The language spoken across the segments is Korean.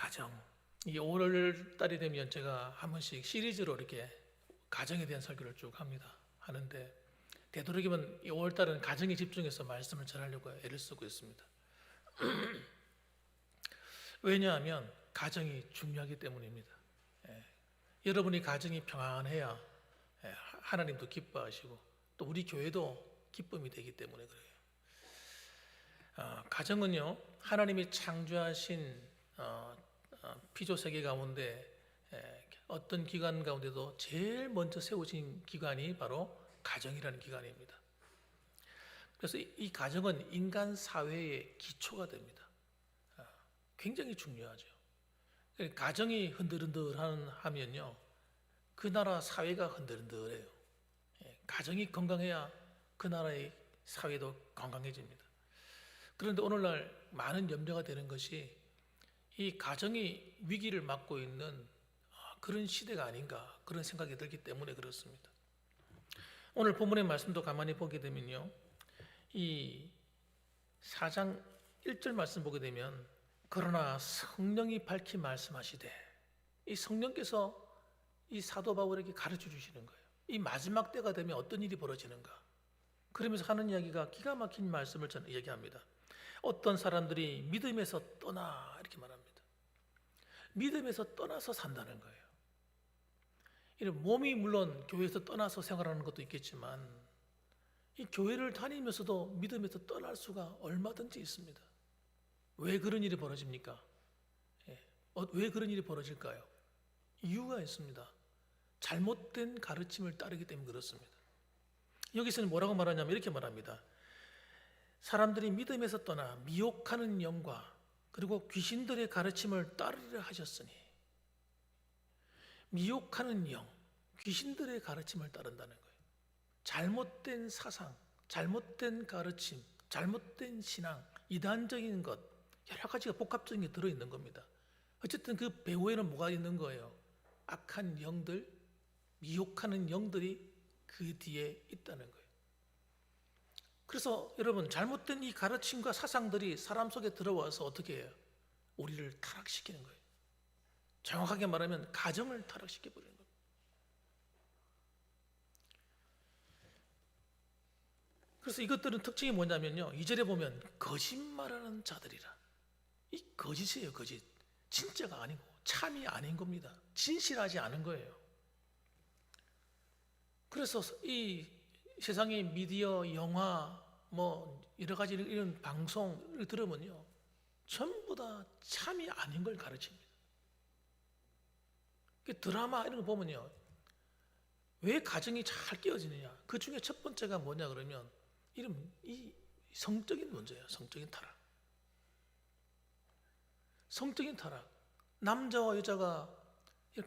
가정. 이 5월 달이 되면 제가 한 번씩 시리즈로 이렇게 가정에 대한 설교를 쭉 하는데 되도록이면 이 5월 달은 가정에 집중해서 말씀을 전하려고 애를 쓰고 있습니다. 왜냐하면 가정이 중요하기 때문입니다. 여러분이 가정이 평안해야 하나님도 기뻐하시고 또 우리 교회도 기쁨이 되기 때문에 그래요. 가정은요, 하나님이 창조하신 피조 세계 가운데 어떤 기관 가운데도 제일 먼저 세우신 기관이 바로 가정이라는 기관입니다. 그래서 이 가정은 인간 사회의 기초가 됩니다. 굉장히 중요하죠. 가정이 흔들흔들하면요, 그 나라 사회가 흔들흔들해요. 가정이 건강해야 그 나라의 사회도 건강해집니다. 그런데 오늘날 많은 염려가 되는 것이 이 가정이 위기를 맞고 있는 그런 시대가 아닌가, 그런 생각이 들기 때문에 그렇습니다. 오늘 본문의 말씀도 가만히 보게 되면요, 이 4장 1절 말씀 보게 되면 그러나 성령이 밝히 말씀하시되, 이 성령께서 이 사도 바울에게 가르쳐 주시는 거예요. 이 마지막 때가 되면 어떤 일이 벌어지는가, 그러면서 하는 이야기가 기가 막힌 말씀을 저는 얘기합니다. 어떤 사람들이 믿음에서 떠나, 이렇게 말합니다. 믿음에서 떠나서 산다는 거예요. 이런 몸이 물론 교회에서 떠나서 생활하는 것도 있겠지만 이 교회를 다니면서도 믿음에서 떠날 수가 얼마든지 있습니다. 왜 그런 일이 벌어집니까? 왜 그런 일이 벌어질까요? 이유가 있습니다. 잘못된 가르침을 따르기 때문에 그렇습니다. 여기서는 뭐라고 말하냐면 이렇게 말합니다. 사람들이 믿음에서 떠나 미혹하는 영과 그리고 귀신들의 가르침을 따르려 하셨으니, 미혹하는 영, 귀신들의 가르침을 따른다는 거예요. 잘못된 사상, 잘못된 가르침, 잘못된 신앙, 이단적인 것, 여러 가지가 복합적인 게 들어있는 겁니다. 어쨌든 그 배후에는 뭐가 있는 거예요? 악한 영들, 미혹하는 영들이 그 뒤에 있다는 거예요. 그래서 여러분, 잘못된 이 가르침과 사상들이 사람 속에 들어와서 어떻게 해요? 우리를 타락시키는 거예요. 정확하게 말하면 가정을 타락시켜 버리는 거예요. 그래서 이것들은 특징이 뭐냐면요, 2절에 보면 거짓말하는 자들이라. 이 거짓이에요. 거짓. 진짜가 아니고 참이 아닌 겁니다. 진실하지 않은 거예요. 그래서 이 세상의 미디어, 영화, 뭐 여러 가지 이런 방송을 들으면요, 전부 다 참이 아닌 걸 가르칩니다. 드라마 이런 거 보면요, 왜 가정이 잘 깨어지느냐? 그 중에 첫 번째가 뭐냐 그러면 이 성적인 문제예요. 성적인 타락. 성적인 타락. 남자와 여자가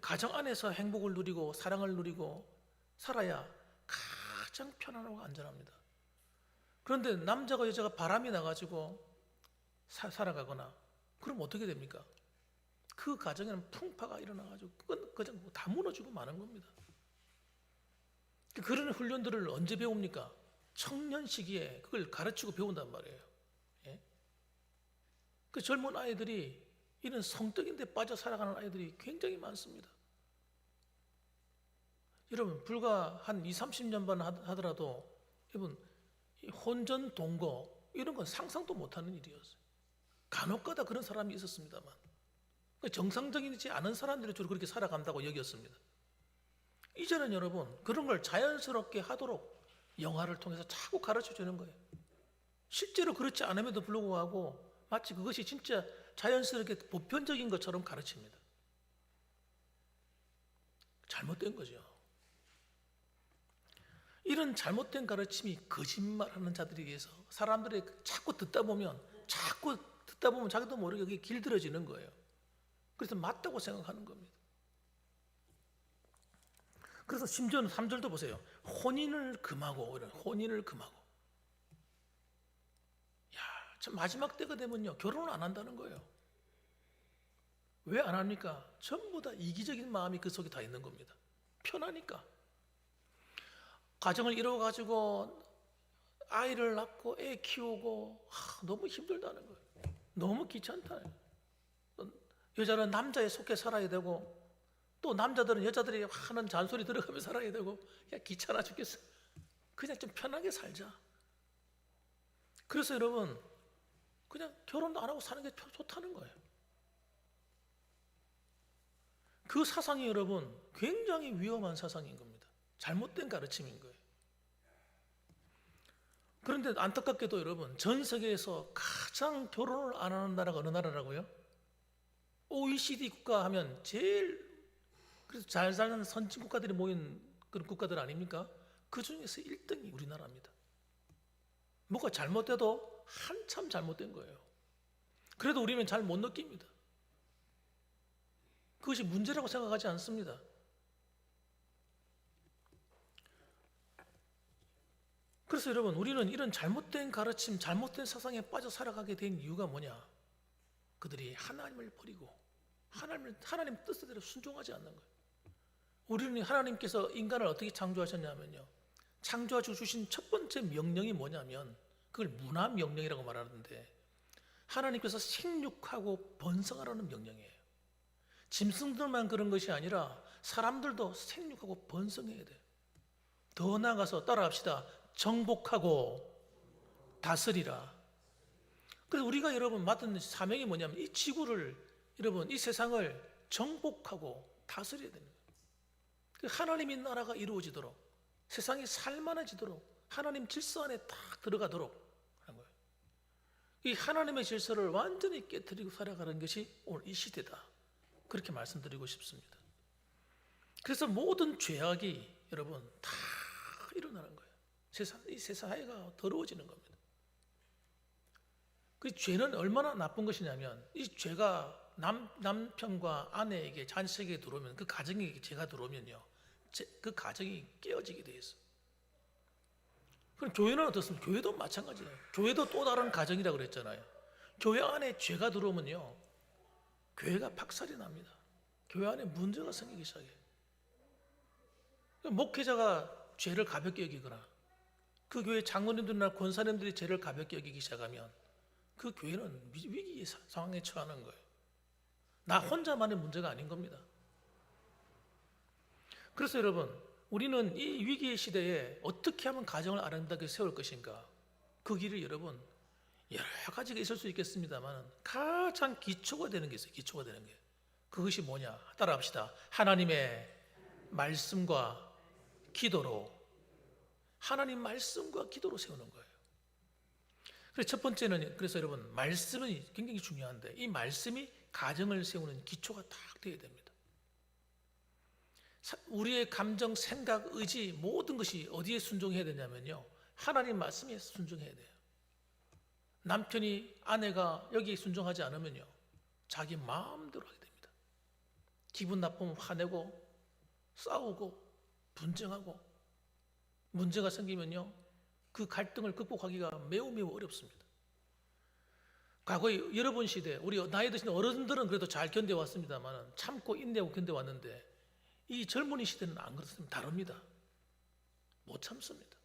가정 안에서 행복을 누리고 사랑을 누리고 살아야 가장 편안하고 안전합니다. 그런데 남자가 여자가 바람이 나가지고 살아가거나 그럼 어떻게 됩니까? 그 가정에는 풍파가 일어나가지고 그냥 다 무너지고 마는 겁니다. 그런 훈련들을 언제 배웁니까? 청년 시기에 그걸 가르치고 배운단 말이에요. 예? 그 젊은 아이들이 이런 성적인 데 빠져 살아가는 아이들이 굉장히 많습니다. 여러분, 불과 한 20-30년만 하더라도 여러분, 혼전 동거 이런 건 상상도 못하는 일이었어요. 간혹가다 그런 사람이 있었습니다만 정상적이지 않은 사람들이 주로 그렇게 살아간다고 여겼습니다. 이제는 여러분, 그런 걸 자연스럽게 하도록 영화를 통해서 자꾸 가르쳐 주는 거예요. 실제로 그렇지 않음에도 불구하고 마치 그것이 진짜 자연스럽게 보편적인 것처럼 가르칩니다. 잘못된 거죠. 이런 잘못된 가르침이 거짓말하는 자들에 의해서 사람들이 자꾸 듣다 보면 자기도 모르게 그게 길들여지는 거예요. 그래서 맞다고 생각하는 겁니다. 그래서 심지어는 3절도 보세요. 혼인을 금하고, 이런 혼인을 금하고. 야, 참 마지막 때가 되면요, 결혼을 안 한다는 거예요. 왜 안 합니까? 전부 다 이기적인 마음이 그 속에 다 있는 겁니다. 편하니까. 가정을 이루어가지고 아이를 낳고 애 키우고 너무 힘들다는 거예요. 너무 귀찮다. 여자는 남자에 속해 살아야 되고, 또 남자들은 여자들이 하는 잔소리 들어가며 살아야 되고, 야 귀찮아 죽겠어. 그냥 좀 편하게 살자. 그래서 여러분, 그냥 결혼도 안 하고 사는 게 좋다는 거예요. 그 사상이 여러분 굉장히 위험한 사상인 겁니다. 잘못된 가르침인 거예요. 그런데 안타깝게도 여러분, 전 세계에서 가장 결혼을 안 하는 나라가 어느 나라라고요? OECD 국가 하면 제일 그래서 잘 사는 선진 국가들이 모인 그런 국가들 아닙니까? 그 중에서 1등이 우리나라입니다. 뭐가 잘못돼도 한참 잘못된 거예요. 그래도 우리는 잘 못 느낍니다. 그것이 문제라고 생각하지 않습니다. 그래서 여러분, 우리는 이런 잘못된 가르침, 잘못된 사상에 빠져 살아가게 된 이유가 뭐냐? 그들이 하나님을 버리고 하나님 뜻대로 순종하지 않는 거예요. 우리는 하나님께서 인간을 어떻게 창조하셨냐면요, 창조하시고 주신 첫 번째 명령이 뭐냐면 그걸 문화명령이라고 말하는데, 하나님께서 생육하고 번성하라는 명령이에요. 짐승들만 그런 것이 아니라 사람들도 생육하고 번성해야 돼요. 더 나아가서 따라합시다. 정복하고 다스리라. 그래서 우리가 여러분 맡은 사명이 뭐냐면 이 지구를, 여러분 이 세상을 정복하고 다스려야 되는 거예요. 하나님의 나라가 이루어지도록, 세상이 살만해지도록, 하나님 질서 안에 딱 들어가도록 하는 거예요. 이 하나님의 질서를 완전히 깨뜨리고 살아가는 것이 오늘 이 시대다, 그렇게 말씀드리고 싶습니다. 그래서 모든 죄악이 여러분 다 일어나는 거예요. 이 세상가 더러워지는 겁니다. 그 죄는 얼마나 나쁜 것이냐면, 이 죄가 남편과 아내에게, 자식에게 들어오면, 그 가정에 죄가 들어오면요, 그 가정이 깨어지게 돼 있어. 그럼 교회는 어떻습니까? 교회도 마찬가지예요. 교회도 또 다른 가정이라고 그랬잖아요. 교회 안에 죄가 들어오면요, 교회가 박살이 납니다. 교회 안에 문제가 생기기 시작해요. 목회자가 죄를 가볍게 여기거나, 그 교회 장로님들이나 권사님들이 죄를 가볍게 여기기 시작하면 그 교회는 위기 상황에 처하는 거예요. 나 혼자만의 문제가 아닌 겁니다. 그래서 여러분, 우리는 이 위기의 시대에 어떻게 하면 가정을 아름답게 세울 것인가, 그 길을 여러분 여러 가지가 있을 수 있겠습니다만 가장 기초가 되는 게 있어요. 기초가 되는 게, 그것이 뭐냐? 따라합시다. 하나님의 말씀과 기도로, 하나님 말씀과 기도로 세우는 거예요. 그래서 첫 번째는, 그래서 여러분 말씀이 굉장히 중요한데, 이 말씀이 가정을 세우는 기초가 딱 되어야 됩니다. 우리의 감정, 생각, 의지, 모든 것이 어디에 순종해야 되냐면요, 하나님 말씀에 순종해야 돼요. 남편이, 아내가 여기에 순종하지 않으면요, 자기 마음대로 하게 됩니다. 기분 나쁘면 화내고 싸우고 분쟁하고, 문제가 생기면요, 그 갈등을 극복하기가 매우 어렵습니다. 과거에 여러 번 시대, 우리 나이 드신 어른들은 그래도 잘 견뎌왔습니다만, 참고 인내하고 견뎌왔는데, 이 젊은이 시대는 안 그렇습니다. 다릅니다. 못 참습니다.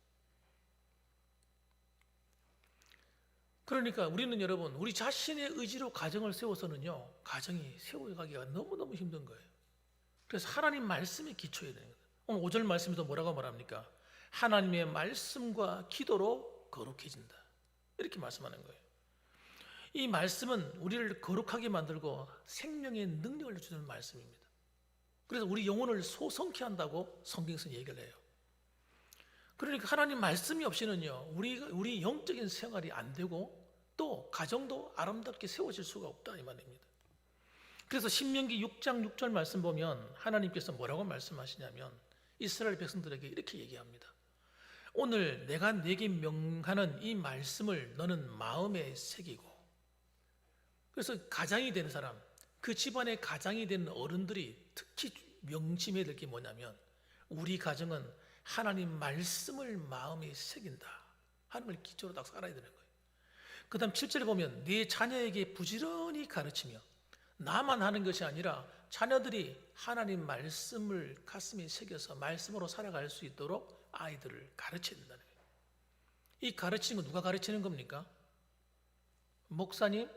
그러니까 우리는 여러분, 우리 자신의 의지로 가정을 세워서는요, 가정이 세워가기가 너무너무 힘든 거예요. 그래서 하나님 말씀에 기초해야 되는 거예요. 오늘 5절 말씀에도 뭐라고 말합니까? 하나님의 말씀과 기도로 거룩해진다, 이렇게 말씀하는 거예요. 이 말씀은 우리를 거룩하게 만들고 생명의 능력을 주는 말씀입니다. 그래서 우리 영혼을 소성케 한다고 성경에서 얘기를 해요. 그러니까 하나님 말씀이 없이는요, 우리 영적인 생활이 안 되고 또 가정도 아름답게 세워질 수가 없다, 이 말입니다. 그래서 신명기 6장 6절 말씀 보면 하나님께서 뭐라고 말씀하시냐면, 이스라엘 백성들에게 이렇게 얘기합니다. 오늘 내가 네게 명하는 이 말씀을 너는 마음에 새기고. 그래서 가장이 되는 사람, 그 집안의 가장이 되는 어른들이 특히 명심해야 될 게 뭐냐면, 우리 가정은 하나님 말씀을 마음에 새긴다 하는 걸 기초로 딱 살아야 되는 거예요. 그 다음 7절에 보면 네 자녀에게 부지런히 가르치며, 나만 하는 것이 아니라 자녀들이 하나님 말씀을 가슴에 새겨서 말씀으로 살아갈 수 있도록 아이들을 가르쳐야 된다는 거예요. 이 가르치는 건 누가 가르치는 겁니까? 목사님?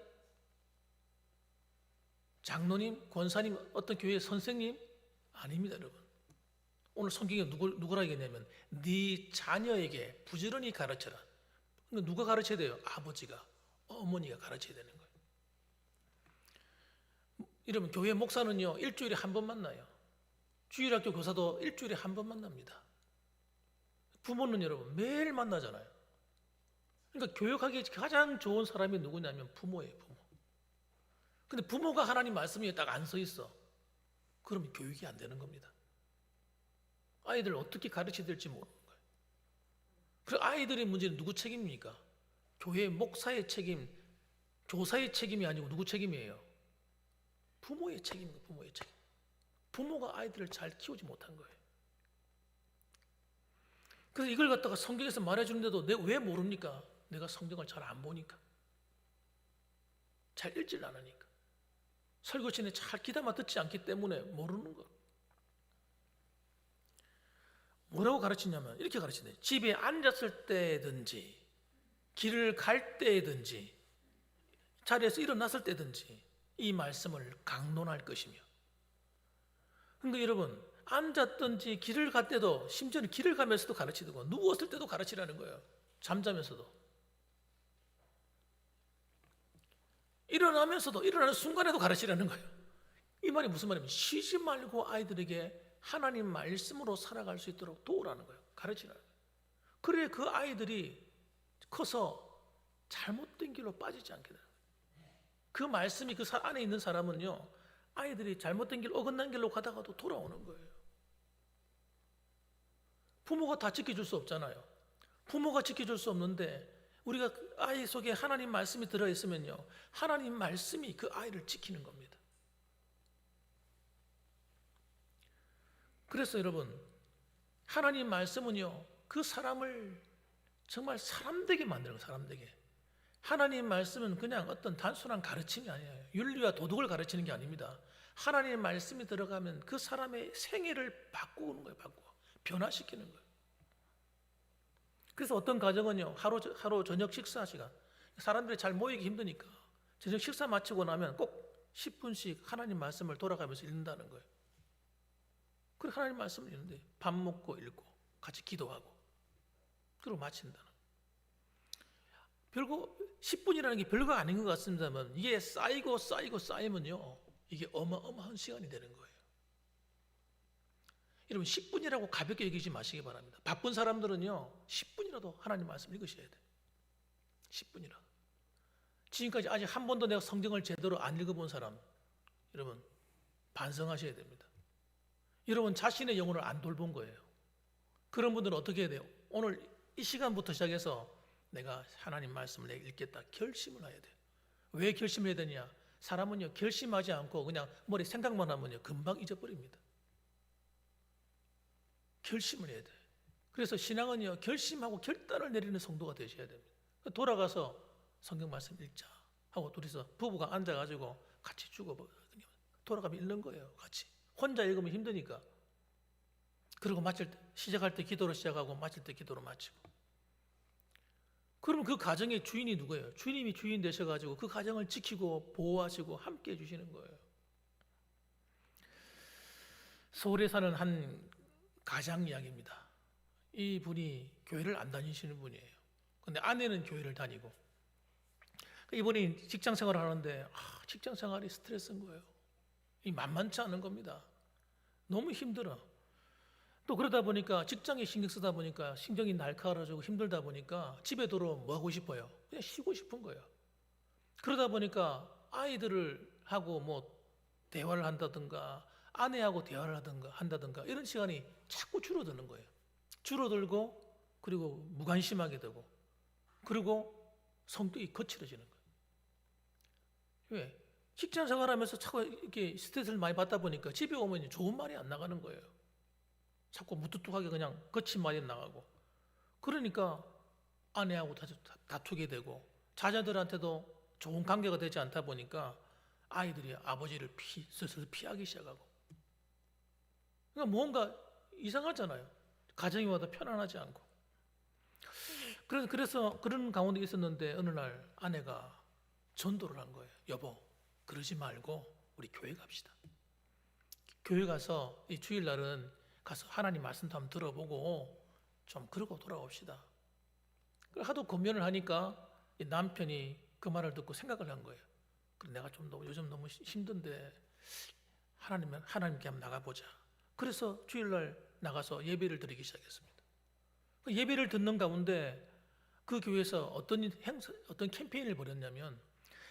장로님, 권사님, 어떤 교회 선생님 아닙니다, 여러분. 오늘 성경에 누구라 얘기했냐면 네 자녀에게 부지런히 가르쳐라. 그러니까 누가 가르쳐야 돼요? 아버지가, 어머니가 가르쳐야 되는 거예요. 이러면 교회 목사는요 일주일에 한 번 만나요. 주일학교 교사도 일주일에 한 번 만납니다. 부모는 여러분 매일 만나잖아요. 그러니까 교육하기 가장 좋은 사람이 누구냐면 부모예요, 부모. 근데 부모가 하나님 말씀에 딱 안 서 있어. 그러면 교육이 안 되는 겁니다. 아이들 어떻게 가르쳐야 될지 모르는 거예요. 그리고 아이들의 문제는 누구 책임입니까? 교회 목사의 책임, 교사의 책임이 아니고 누구 책임이에요? 부모의 책임이에요, 부모의 책임. 부모가 아이들을 잘 키우지 못한 거예요. 그래서 이걸 갖다가 성경에서 말해주는데도 내가 왜 모릅니까? 내가 성경을 잘 안 보니까. 잘 읽질 않으니까. 설교 전에 잘 귀담아 듣지 않기 때문에 모르는 거. 뭐라고 가르치냐면 이렇게 가르치네. 집에 앉았을 때든지 길을 갈 때든지 자리에서 일어났을 때든지 이 말씀을 강론할 것이며. 그러니까 여러분 앉았든지 길을 갈 때도 심지어는 길을 가면서도 가르치고 누웠을 때도 가르치라는 거예요. 잠자면서도. 일어나면서도 일어나는 순간에도 가르치라는 거예요. 이 말이 무슨 말이냐면 쉬지 말고 아이들에게 하나님 말씀으로 살아갈 수 있도록 도우라는 거예요. 가르치라는 거예요. 그래 그 아이들이 커서 잘못된 길로 빠지지 않게 돼요. 그 말씀이 그 안에 있는 사람은요 아이들이 잘못된 길, 어긋난 길로 가다가도 돌아오는 거예요. 부모가 다 지켜줄 수 없잖아요. 부모가 지켜줄 수 없는데 우리가 아이 속에 하나님 말씀이 들어있으면요 하나님 말씀이 그 아이를 지키는 겁니다. 그래서 여러분 하나님 말씀은요 그 사람을 정말 사람되게 만드는 거예요. 사람되게. 하나님 말씀은 그냥 어떤 단순한 가르침이 아니에요. 윤리와 도덕을 가르치는 게 아닙니다. 하나님 말씀이 들어가면 그 사람의 생애를 바꾸는 거예요. 바꾸고 변화시키는 거예요. 그래서 어떤 가정은요 하루 저녁 식사 시간 사람들이 잘 모이기 힘드니까 저녁 식사 마치고 나면 꼭 10분씩 하나님 말씀을 돌아가면서 읽는다는 거예요. 그리고 하나님 말씀을 읽는데 밥 먹고 읽고 같이 기도하고 그리고 마친다는 거예요. 별거 10분이라는 게 별거 아닌 것 같습니다만 이게 쌓이면요 이게 어마어마한 시간이 되는 거예요. 여러분 10분이라고 가볍게 여기지 마시기 바랍니다. 바쁜 사람들은요 10분이라도 하나님 말씀 읽으셔야 돼요. 10분이라도. 지금까지 아직 한 번도 내가 성경을 제대로 안 읽어본 사람 여러분 반성하셔야 됩니다. 여러분 자신의 영혼을 안 돌본 거예요. 그런 분들은 어떻게 해야 돼요? 오늘 이 시간부터 시작해서 내가 하나님 말씀을 내가 읽겠다 결심을 해야 돼요. 왜 결심을 해야 되냐? 사람은요 결심하지 않고 그냥 머리 생각만 하면요 금방 잊어버립니다. 결심을 해야 돼요. 그래서 신앙은요 결심하고 결단을 내리는 성도가 되셔야 됩니다. 돌아가서 성경 말씀 읽자 하고 둘이서 부부가 앉아가지고 같이 돌아가면 읽는 거예요. 같이. 혼자 읽으면 힘드니까. 그리고 시작할 때 기도로 시작하고 마칠 때 기도로 마치고. 그러면 그 가정의 주인이 누구예요? 주님이 주인 되셔가지고 그 가정을 지키고 보호하시고 함께 해주시는 거예요. 서울에 사는 한 가장 이야기입니다. 이 분이 교회를 안 다니시는 분이에요. 근데 아내는 교회를 다니고 이분이 직장 생활을 하는데 직장 생활이 스트레스인 거예요. 이 만만치 않은 겁니다. 너무 힘들어. 또 그러다 보니까 직장에 신경 쓰다 보니까 신경이 날카로워지고 힘들다 보니까 집에 들어오면 뭐 하고 싶어요? 그냥 쉬고 싶은 거예요. 그러다 보니까 아이들을 하고 뭐 대화를 한다든가 아내하고 대화를 한다든가 이런 시간이 자꾸 줄어드는 거예요. 줄어들고 그리고 무관심하게 되고 그리고 성격이 거칠어지는 거예요. 왜? 직장 생활하면서 자꾸 이렇게 스트레스를 많이 받다 보니까 집에 오면 좋은 말이 안 나가는 거예요. 자꾸 무뚝뚝하게 그냥 거친 말이 나가고 그러니까 아내하고 다투게 되고 자녀들한테도 좋은 관계가 되지 않다 보니까 아이들이 아버지를 스스로 피하기 시작하고 그러니까 뭔가 이상하잖아요. 가정이 와도 편안하지 않고 그래서 그런 가운데 있었는데 어느 날 아내가 전도를 한 거예요. 여보 그러지 말고 우리 교회 갑시다. 교회 가서 이 주일날은 가서 하나님 말씀도 한번 들어보고 좀 그러고 돌아옵시다. 하도 권면을 하니까 이 남편이 그 말을 듣고 생각을 한 거예요. 그래, 내가 좀 요즘 너무 힘든데 하나님께 한번 나가보자. 그래서 주일날 나가서 예배를 드리기 시작했습니다. 예배를 듣는 가운데 그 교회에서 어떤 캠페인을 벌였냐면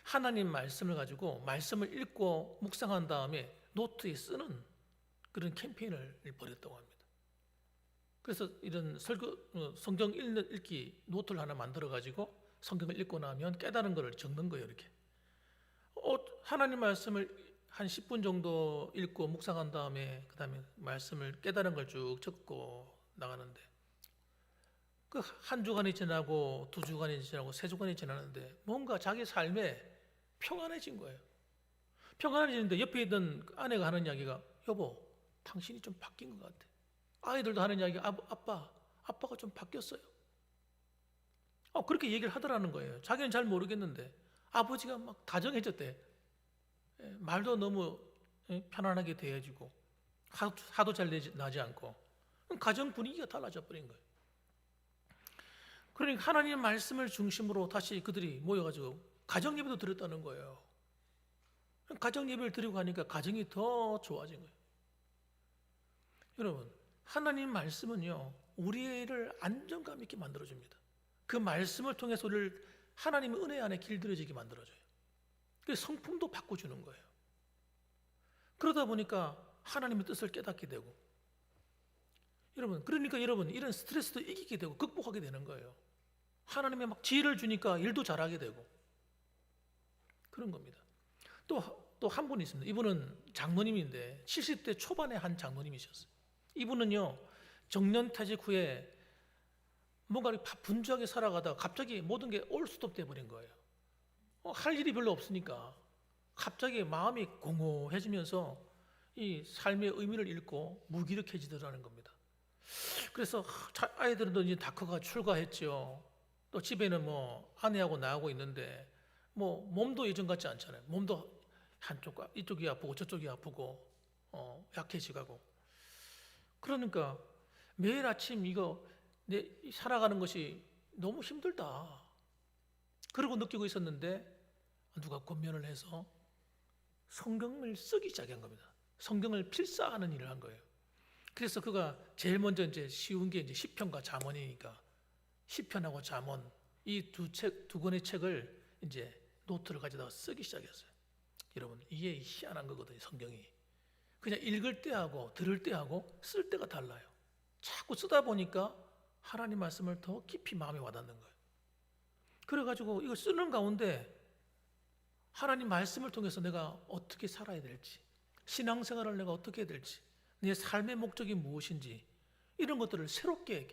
하나님 말씀을 가지고 말씀을 읽고 묵상한 다음에 노트에 쓰는 그런 캠페인을 벌였다고 합니다. 그래서 이런 성경 읽기 노트를 하나 만들어 가지고 성경을 읽고 나면 깨달은 것을 적는 거예요. 이렇게 하나님 말씀을 한 10분 정도 읽고 묵상한 다음에 그 다음에 말씀을 깨달은 걸 쭉 적고 나가는데 그 한 주간이 지나고 2주간이 지나고 3주간이 지나는데 뭔가 자기 삶에 평안해진 거예요. 평안해지는데 옆에 있던 아내가 하는 이야기가 여보, 당신이 좀 바뀐 것 같아. 아이들도 하는 이야기가 아빠가 좀 바뀌었어요. 그렇게 얘기를 하더라는 거예요. 자기는 잘 모르겠는데 아버지가 막 다정해졌대. 말도 너무 편안하게 대해주고 화도 잘 나지 않고 가정 분위기가 달라져 버린 거예요. 그러니까 하나님의 말씀을 중심으로 다시 그들이 모여가지고 가정 예배도 드렸다는 거예요. 가정 예배를 드리고 가니까 가정이 더 좋아진 거예요. 여러분, 하나님 말씀은요 우리를 안정감 있게 만들어줍니다. 그 말씀을 통해서 우리를 하나님의 은혜 안에 길들여지게 만들어줘요. 그래서 성품도 바꿔주는 거예요. 그러다 보니까 하나님의 뜻을 깨닫게 되고 그러니까 여러분 이런 스트레스도 이기게 되고 극복하게 되는 거예요. 하나님의 막 지혜를 주니까 일도 잘하게 되고 그런 겁니다. 또 한 분이 있습니다. 이분은 장로님인데 70대 초반의 한 장로님이셨어요. 이분은요 정년퇴직 후에 뭔가 분주하게 살아가다가 갑자기 모든 게 올스톱 돼버린 거예요. 할 일이 별로 없으니까 갑자기 마음이 공허해지면서 이 삶의 의미를 잃고 무기력해지더라는 겁니다. 그래서 아이들은 이제 다 커가 출가했죠. 또 집에는 뭐 아내하고 나하고 있는데 뭐 몸도 예전 같지 않잖아요. 몸도 이쪽이 아프고 저쪽이 아프고 약해지고 그러니까 매일 아침 이거 내 살아가는 것이 너무 힘들다. 그러고 느끼고 있었는데 누가 권면을 해서 성경을 쓰기 시작한 겁니다. 성경을 필사하는 일을 한 거예요. 그래서 그가 제일 먼저 이제 쉬운 게 이제 시편과 잠언이니까 시편하고 잠언 이 두 권의 책을 이제 노트를 가져다 쓰기 시작했어요. 여러분 이게 희한한 거거든요. 성경이 그냥 읽을 때하고 들을 때하고 쓸 때가 달라요. 자꾸 쓰다 보니까 하나님 말씀을 더 깊이 마음에 와닿는 거예요. 그래가지고 이거 쓰는 가운데 하나님 말씀을 통해서 내가 어떻게 살아야 될지, 신앙생활을 내가 어떻게 해야 될지, 내 삶의 목적이 무엇인지 이런 것들을 새롭게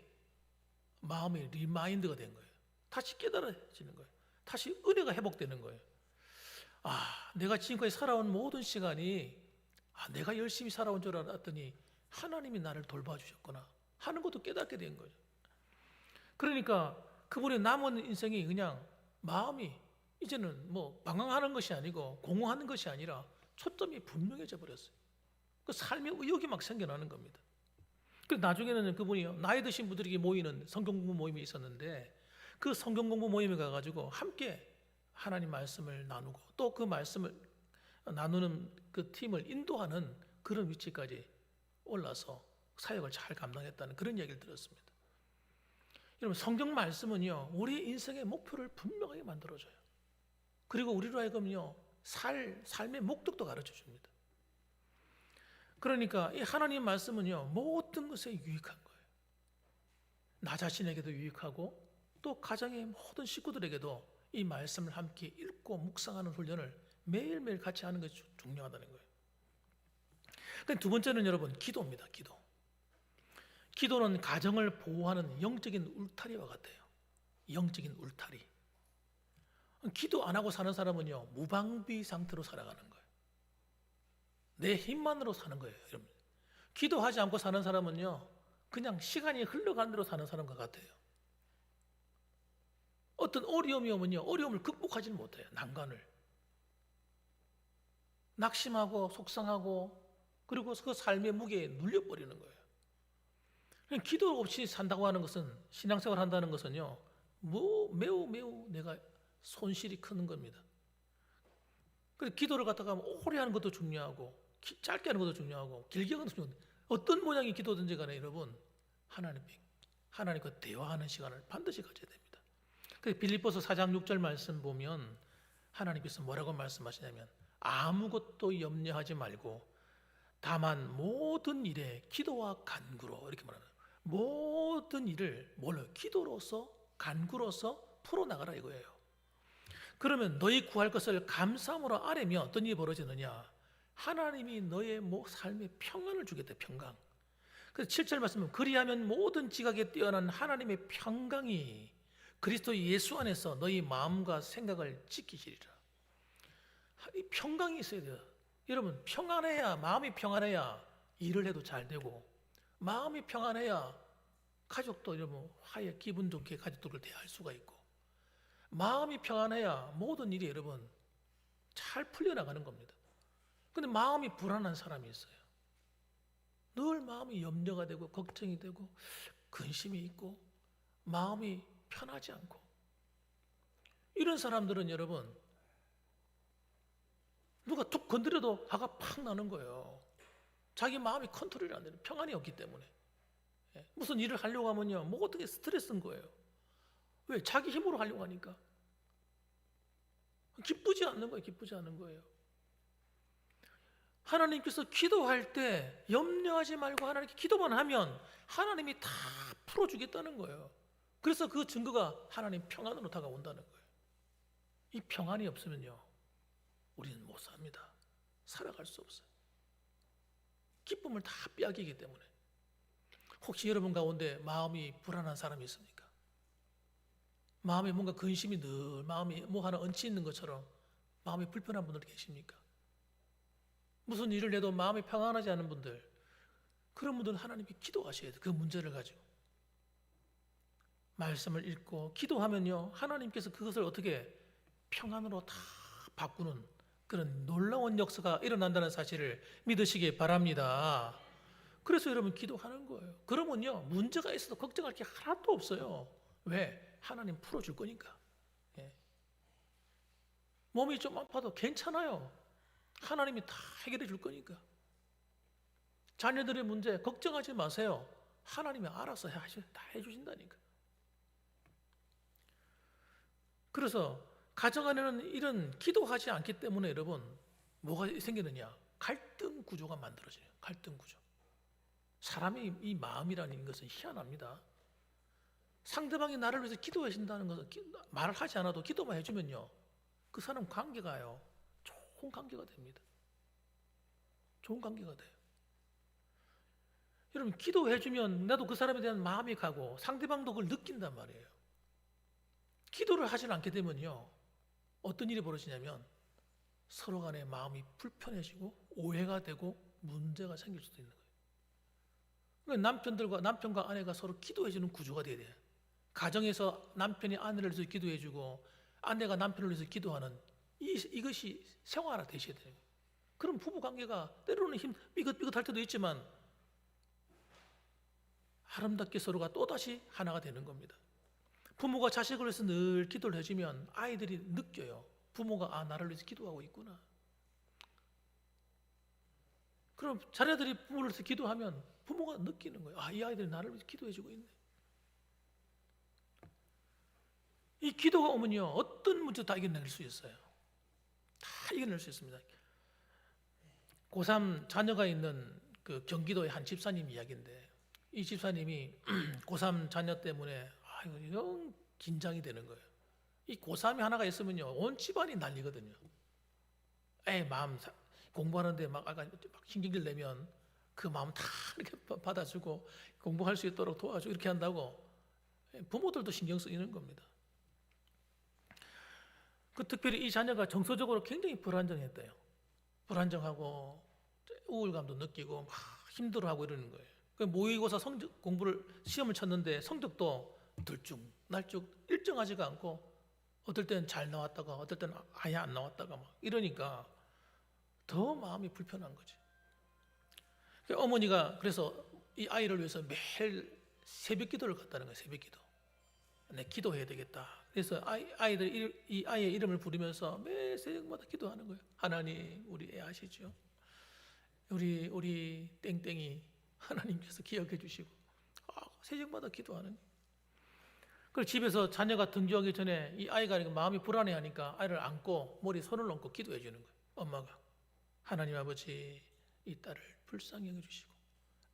마음의 리마인드가 된 거예요. 다시 깨달아지는 거예요. 다시 은혜가 회복되는 거예요. 내가 지금까지 살아온 모든 시간이 내가 열심히 살아온 줄 알았더니 하나님이 나를 돌봐주셨구나 하는 것도 깨닫게 된 거죠. 그러니까 그분의 남은 인생이 그냥 마음이 이제는 뭐 방황하는 것이 아니고 공허하는 것이 아니라 초점이 분명해져 버렸어요. 그 삶의 의욕이 막 생겨나는 겁니다. 그래서 나중에는 그분이 나이 드신 분들에게 모이는 성경 공부 모임이 있었는데 그 성경 공부 모임에 가가지고 함께 하나님 말씀을 나누고 또 그 말씀을 나누는 그 팀을 인도하는 그런 위치까지 올라서 사역을 잘 감당했다는 그런 얘기를 들었습니다. 여러분 성경 말씀은요 우리 인생의 목표를 분명하게 만들어줘요. 그리고 우리로 하여금요 삶의 목적도 가르쳐 줍니다. 그러니까 이 하나님 말씀은요 모든 것에 유익한 거예요. 나 자신에게도 유익하고 또 가정의 모든 식구들에게도 이 말씀을 함께 읽고 묵상하는 훈련을 매일매일 같이 하는 것이 중요하다는 거예요. 두 번째는 여러분 기도입니다. 기도는 가정을 보호하는 영적인 울타리와 같아요. 영적인 울타리. 기도 안 하고 사는 사람은요 무방비 상태로 살아가는 거예요. 내 힘만으로 사는 거예요. 여러분 기도하지 않고 사는 사람은요 그냥 시간이 흘러가는 대로 사는 사람과 같아요. 어떤 어려움이 오면요 어려움을 극복하지는 못해요. 난관을. 낙심하고 속상하고 그리고 그 삶의 무게에 눌려버리는 거예요. 기도 없이 산다고 하는 것은, 신앙생활 한다는 것은요, 매우 내가 손실이 큰 겁니다. 그래서 기도를 갖다가 오래 하는 것도 중요하고 짧게 하는 것도 중요하고 길게 하는 것도 중요한데, 어떤 모양의 기도든지 간에 여러분, 하나님과 대화하는 시간을 반드시 가져야 됩니다. 그래서 빌립보서 4장 6절 말씀 보면 하나님께서 뭐라고 말씀하시냐면, 아무것도 염려하지 말고 다만 모든 일에 기도와 간구로, 이렇게 말하는 거예요. 모든 일을 기도로서, 간구로서 풀어나가라 이거예요. 그러면 너희 구할 것을 감사함으로 아뢰면 어떤 일이 벌어지느냐? 하나님이 너의 삶에 평안을 주겠다. 평강. 그래서 7절 말씀은, 그리하면 모든 지각에 뛰어난 하나님의 평강이 그리스도 예수 안에서 너희 마음과 생각을 지키시리라. 이 평강이 있어야 돼요. 여러분, 평안해야, 마음이 평안해야 일을 해도 잘 되고, 마음이 평안해야 가족도 여러분 화해, 기분 좋게 가족들을 대할 수가 있고, 마음이 평안해야 모든 일이 여러분 잘 풀려나가는 겁니다. 근데 마음이 불안한 사람이 있어요. 늘 마음이 염려가 되고 걱정이 되고 근심이 있고 마음이 편하지 않고, 이런 사람들은 여러분 누가 툭 건드려도 화가 팍 나는 거예요. 자기 마음이 컨트롤이 안 되는, 평안이 없기 때문에. 무슨 일을 하려고 하면요, 어떻게 스트레스인 거예요. 왜? 자기 힘으로 하려고 하니까. 기쁘지 않는 거예요. 기쁘지 않는 거예요. 하나님께서 기도할 때 염려하지 말고 하나님께 기도만 하면 하나님이 다 풀어주겠다는 거예요. 그래서 그 증거가 하나님 평안으로 다가온다는 거예요. 이 평안이 없으면요, 우리는 못 삽니다. 살아갈 수 없어요. 기쁨을 다 빼앗기기 때문에. 혹시 여러분 가운데 마음이 불안한 사람이 있습니까? 마음에 뭔가 근심이 늘, 마음이 하나 얹혀 있는 것처럼 마음이 불편한 분들 계십니까? 무슨 일을 해도 마음이 평안하지 않은 분들, 그런 분들은 하나님께 기도하셔야 돼요. 그 문제를 가지고 말씀을 읽고 기도하면요, 하나님께서 그것을 어떻게 평안으로 다 바꾸는 그런 놀라운 역사가 일어난다는 사실을 믿으시기 바랍니다. 그래서 여러분 기도하는 거예요. 그러면요, 문제가 있어도 걱정할 게 하나도 없어요. 왜? 하나님 풀어줄 거니까. 몸이 좀 아파도 괜찮아요. 하나님이 다 해결해 줄 거니까. 자녀들의 문제 걱정하지 마세요. 하나님이 알아서 다 해주신다니까. 그래서 가정 안에는 이런 기도하지 않기 때문에 여러분 뭐가 생기느냐? 갈등 구조가 만들어져요. 갈등 구조. 사람의 이 마음이라는 것은 희한합니다. 상대방이 나를 위해서 기도해 준다는 것은 말을 하지 않아도 기도만 해주면요, 그 사람 관계가요, 좋은 관계가 됩니다. 좋은 관계가 돼요. 여러분, 기도해주면 나도 그 사람에 대한 마음이 가고 상대방도 그걸 느낀단 말이에요. 기도를 하지 않게 되면요, 어떤 일이 벌어지냐면 서로 간에 마음이 불편해지고 오해가 되고 문제가 생길 수도 있는 거예요. 그러니까 남편과 아내가 서로 기도해주는 구조가 돼야 돼요. 가정에서 남편이 아내를 위해서 기도해주고 아내가 남편을 위해서 기도하는 이것이 생활화 되셔야 돼요. 그럼 부부 관계가 때로는 삐끗삐끗할 때도 있지만 아름답게 서로가 또다시 하나가 되는 겁니다. 부모가 자식을 위해서 늘 기도를 해주면 아이들이 느껴요. 부모가 나를 위해서 기도하고 있구나. 그럼 자녀들이 부모를 위해서 기도하면 부모가 느끼는 거예요. 이 아이들이 나를 위해서 기도해주고 있네. 이 기도가 오면요, 어떤 문제도 다 이겨낼 수 있어요. 다 이겨낼 수 있습니다. 고3 자녀가 있는 그 경기도의 한 집사님 이야기인데, 이 집사님이 고3 자녀 때문에 영 긴장이 되는 거예요. 이 고3이 하나가 있으면요, 온 집안이 난리거든요. 마음 공부하는데 막 신경질 내면 그 마음 다 이렇게 받아주고 공부할 수 있도록 도와주고 이렇게 한다고 부모들도 신경 쓰이는 겁니다. 특별히 이 자녀가 정서적으로 굉장히 불안정했대요. 불안정하고 우울감도 느끼고 막 힘들어하고 이러는 거예요. 모의고사 시험을 쳤는데 성적도 들쭉날쭉 일정하지가 않고 어떨 때는 잘 나왔다가 어떨 때는 아예 안 나왔다가 막 이러니까 더 마음이 불편한 거지. 어머니가 그래서 이 아이를 위해서 매일 새벽 기도를 갔다는 거예요. 새벽 기도. 내 기도해야 되겠다. 그래서 이 아이의 이름을 부르면서 매 새벽마다 기도하는 거예요. 하나님, 우리 애 아시죠? 우리 땡땡이 하나님께서 기억해 주시고 새벽마다 기도하는 거예요. 그리고 집에서 자녀가 등교하기 전에 이 아이가 마음이 불안해하니까 아이를 안고 머리 손을 얹고 기도해 주는 거예요. 엄마가 하나님 아버지 이 딸을 불쌍히 여겨주시고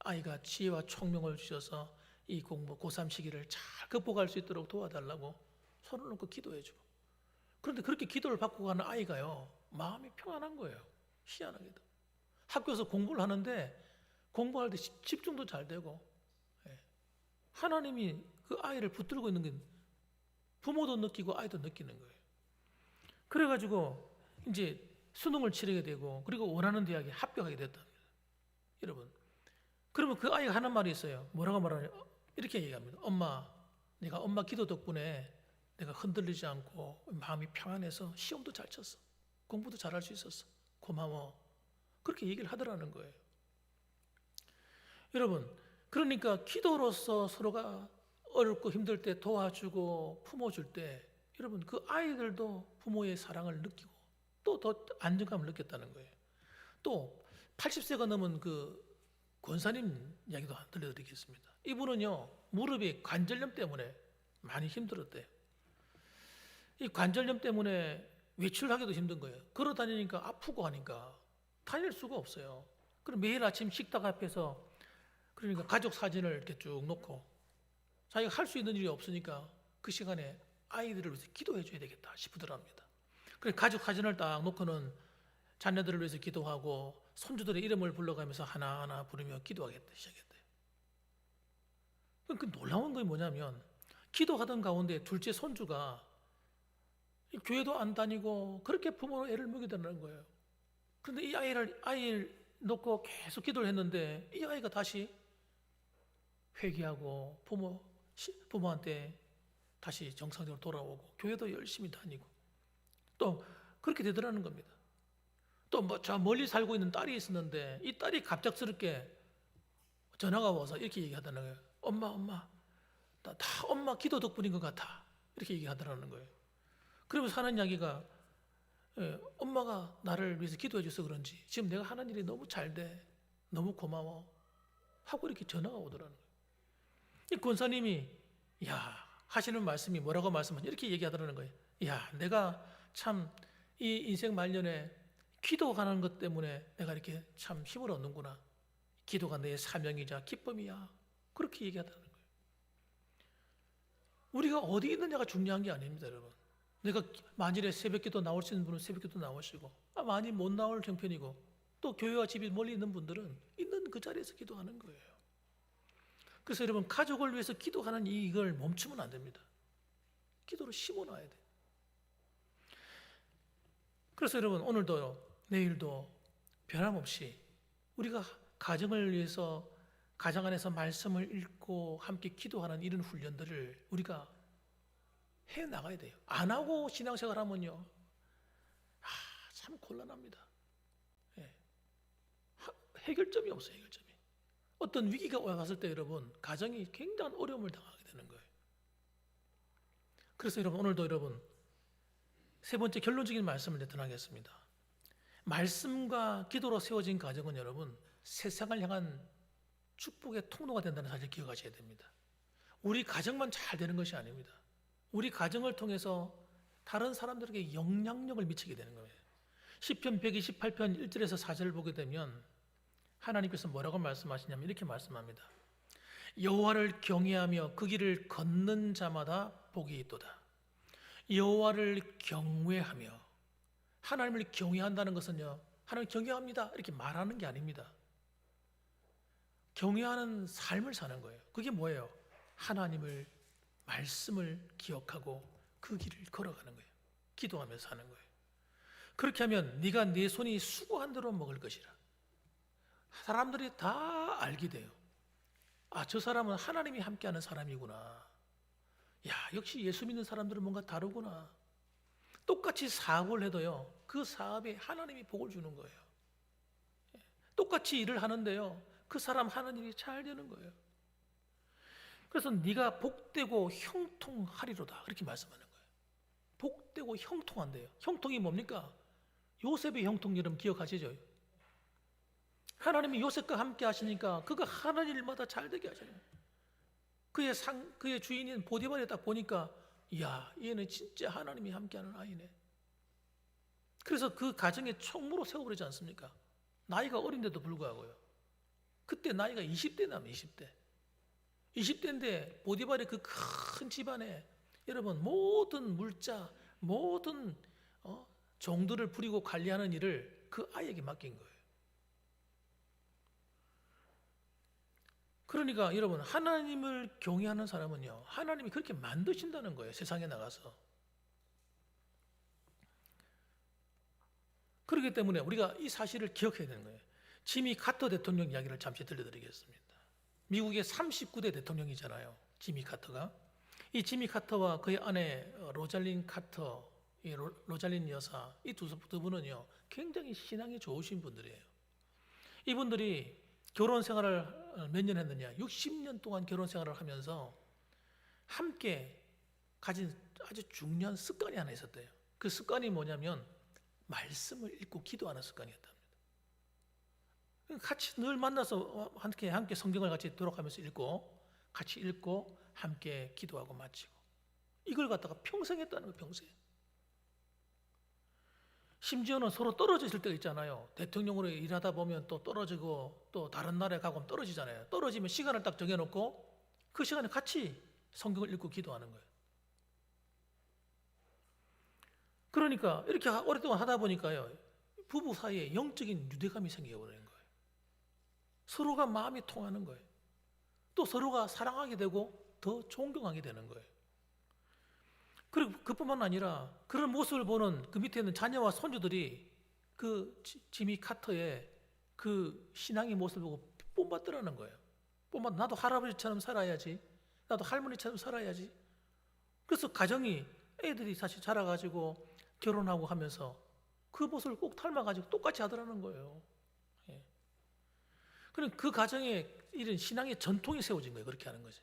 아이가 지혜와 총명을 주셔서 이 공부 고3 시기를 잘 극복할 수 있도록 도와달라고 손을 얹고 기도해주고 그런데 그렇게 기도를 받고 가는 아이가요 마음이 평안한 거예요. 희한하게도 학교에서 공부를 하는데 공부할 때 집중도 잘 되고 하나님이 그 아이를 붙들고 있는 게 부모도 느끼고 아이도 느끼는 거예요. 그래가지고 이제 수능을 치르게 되고 그리고 원하는 대학에 합격하게 됐답니다. 여러분 그러면 그 아이가 하는 말이 있어요. 뭐라고 말하냐 이렇게 얘기합니다. 엄마 내가 엄마 기도 덕분에 내가 흔들리지 않고 마음이 평안해서 시험도 잘 쳤어. 공부도 잘할 수 있었어. 고마워. 그렇게 얘기를 하더라는 거예요. 여러분 그러니까 기도로서 서로가 어렵고 힘들 때 도와주고 품어줄 때 여러분 그 아이들도 부모의 사랑을 느끼고 또 더 안정감을 느꼈다는 거예요. 또 80세가 넘은 그 권사님 이야기도 들려드리겠습니다. 이분은요 무릎이 관절염 때문에 많이 힘들었대요. 이 관절염 때문에 외출하기도 힘든 거예요. 걸어 다니니까 아프고 하니까 다닐 수가 없어요. 그럼 매일 아침 식탁 앞에서 그러니까 가족 사진을 이렇게 쭉 놓고 자기가 할 수 있는 일이 없으니까 그 시간에 아이들을 위해서 기도해 줘야 되겠다 싶으더랍니다. 그래서 가족 사진을 딱 놓고는 자녀들을 위해서 기도하고 손주들의 이름을 불러가면서 하나하나 부르며 기도하겠다 시작했대요. 그 놀라운 게 뭐냐면 기도하던 가운데 둘째 손주가 교회도 안 다니고 그렇게 부모로 애를 먹이더라는 거예요. 그런데 이 아이를 놓고 계속 기도를 했는데 이 아이가 다시 회개하고 부모한테 다시 정상적으로 돌아오고 교회도 열심히 다니고 또 그렇게 되더라는 겁니다. 또 저 멀리 살고 있는 딸이 있었는데 이 딸이 갑작스럽게 전화가 와서 이렇게 얘기하더라는 거예요. 엄마 다 엄마 기도 덕분인 것 같아 이렇게 얘기하더라는 거예요. 그러면서 하는 이야기가 엄마가 나를 위해서 기도해 줘서 그런지 지금 내가 하는 일이 너무 잘 돼 너무 고마워 하고 이렇게 전화가 오더라는 거예요. 이 권사님이 하시는 말씀이 뭐라고 말씀하냐 이렇게 얘기하더라는 거예요. 내가 참 이 인생 말년에 기도하는 것 때문에 내가 이렇게 참 힘을 얻는구나. 기도가 내 사명이자 기쁨이야. 그렇게 얘기하더라는 거예요. 우리가 어디 있느냐가 중요한 게 아닙니다, 여러분. 내가 만일에 새벽기도 나올 수 있는 분은 새벽기도 나오시고 많이 못 나올 형편이고 또 교회와 집이 멀리 있는 분들은 있는 그 자리에서 기도하는 거예요. 그래서 여러분 가족을 위해서 기도하는 이걸 멈추면 안 됩니다. 기도를 심어놔야 돼요. 그래서 여러분 오늘도 내일도 변함없이 우리가 가정을 위해서 가정 안에서 말씀을 읽고 함께 기도하는 이런 훈련들을 우리가 해나가야 돼요. 안 하고 신앙생활 하면요 참 곤란합니다. 해결점이 없어요. 해결점이. 어떤 위기가 왔을 때 여러분 가정이 굉장한 어려움을 당하게 되는 거예요. 그래서 여러분 오늘도 여러분 세 번째 결론적인 말씀을 전하겠습니다. 말씀과 기도로 세워진 가정은 여러분 세상을 향한 축복의 통로가 된다는 사실을 기억하셔야 됩니다. 우리 가정만 잘 되는 것이 아닙니다. 우리 가정을 통해서 다른 사람들에게 영향력을 미치게 되는 거예요. 시편 128편 1절에서 4절을 보게 되면 하나님께서 뭐라고 말씀하시냐면 이렇게 말씀합니다. 여호와를 경외하며 그 길을 걷는 자마다 복이 있도다. 여호와를 경외하며 하나님을 경외한다는 것은요 하나님 경외합니다 이렇게 말하는 게 아닙니다. 경외하는 삶을 사는 거예요. 그게 뭐예요? 하나님을 말씀을 기억하고 그 길을 걸어가는 거예요. 기도하면서 사는 거예요. 그렇게 하면 네가 네 손이 수고한 대로 먹을 것이라. 사람들이 다 알게 돼요. 저 사람은 하나님이 함께하는 사람이구나. 역시 예수 믿는 사람들은 뭔가 다르구나. 똑같이 사업을 해도요 그 사업에 하나님이 복을 주는 거예요. 똑같이 일을 하는데요, 그 사람 하는 일이 잘 되는 거예요. 그래서 네가 복되고 형통하리로다 그렇게 말씀하는 거예요. 복되고 형통한대요. 형통이 뭡니까? 요셉의 형통 여러분 기억하시죠? 하나님이 요셉과 함께 하시니까 그가 하는 일마다 잘 되게 하시는 거예요. 그의 주인인 보디발에 딱 보니까 이야, 얘는 진짜 하나님이 함께하는 아이네. 그래서 그 가정에 총무로 세워버리지 않습니까? 나이가 어린데도 불구하고요. 그때 나이가 20대나면 20대인데 보디발의 그 큰 집안에 여러분 모든 물자, 모든 종들을 부리고 관리하는 일을 그 아이에게 맡긴 거예요. 그러니까 여러분, 하나님을 경외하는 사람은요, 하나님이 그렇게 만드신다는 거예요. 세상에 나가서. 그렇기 때문에 우리가 이 사실을 기억해야 되는 거예요. 지미 카터 대통령 이야기를 잠시 들려드리겠습니다. 미국의 39대 대통령이잖아요, 지미 카터가. 이 지미 카터와 그의 아내 로잘린 카터, 이 로잘린 여사, 이 두 분은요 굉장히 신앙이 좋으신 분들이에요. 이분들이 결혼 생활을 몇 년 했느냐? 60년 동안 결혼 생활을 하면서 함께 가진 아주 중요한 습관이 하나 있었대요. 그 습관이 뭐냐면 말씀을 읽고 기도하는 습관이었답니다. 같이 늘 만나서 함께 성경을 같이 돌아가면서 읽고, 같이 읽고 함께 기도하고 마치고, 이걸 갖다가 평생 했다는 거예요. 평생. 심지어는 서로 떨어져 있을 때가 있잖아요. 대통령으로 일하다 보면 또 떨어지고, 또 다른 나라에 가고 떨어지잖아요. 떨어지면 시간을 딱 정해놓고 그 시간에 같이 성경을 읽고 기도하는 거예요. 그러니까 이렇게 오랫동안 하다 보니까요, 부부 사이에 영적인 유대감이 생겨버리는 거예요. 서로가 마음이 통하는 거예요. 또 서로가 사랑하게 되고 더 존경하게 되는 거예요. 그리고 그뿐만 아니라 그런 모습을 보는 그 밑에 있는 자녀와 손주들이 그 지미 카터의 그 신앙의 모습을 보고 뽐받더라는 거예요. 나도 할아버지처럼 살아야지, 나도 할머니처럼 살아야지. 그래서 가정이, 애들이 사실 자라가지고 결혼하고 하면서 그 모습을 꼭 닮아가지고 똑같이 하더라는 거예요. 예. 그럼 그 가정에 이런 신앙의 전통이 세워진 거예요. 그렇게 하는 거지.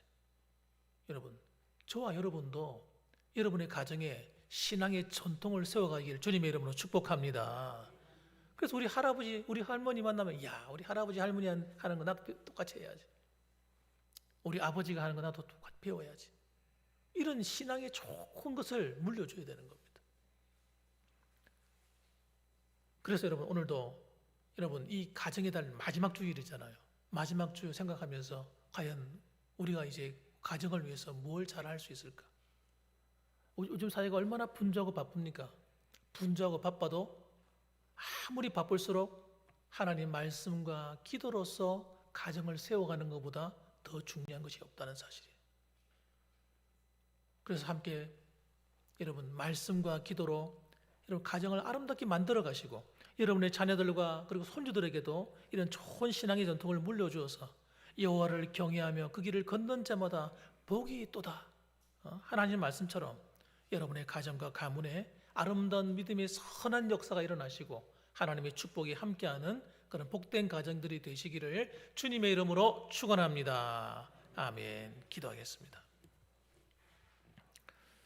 여러분, 저와 여러분도 여러분의 가정에 신앙의 전통을 세워가기를 주님의 이름으로 축복합니다. 그래서 우리 할아버지, 우리 할머니 만나면, 야, 우리 할아버지, 할머니 하는 거 나도 똑같이 해야지. 우리 아버지가 하는 거 나도 똑같이 배워야지. 이런 신앙의 좋은 것을 물려줘야 되는 겁니다. 그래서 여러분, 오늘도 여러분 이 가정의 달 마지막 주일이잖아요. 마지막 주 생각하면서 과연 우리가 이제 가정을 위해서 뭘 잘할 수 있을까? 요즘 사회가 얼마나 분주하고 바쁩니까? 분주하고 바빠도 아무리 바쁠수록 하나님 말씀과 기도로서 가정을 세워가는 것보다 더 중요한 것이 없다는 사실이에요. 그래서 함께 여러분 말씀과 기도로 여러분 가정을 아름답게 만들어 가시고, 여러분의 자녀들과 그리고 손주들에게도 이런 좋은 신앙의 전통을 물려주어서 여호와를 경외하며 그 길을 걷는 자마다 복이 있도다. 하나님 말씀처럼 여러분의 가정과 가문에 아름다운 믿음의 선한 역사가 일어나시고 하나님의 축복이 함께하는 그런 복된 가정들이 되시기를 주님의 이름으로 축원합니다. 아멘. 기도하겠습니다.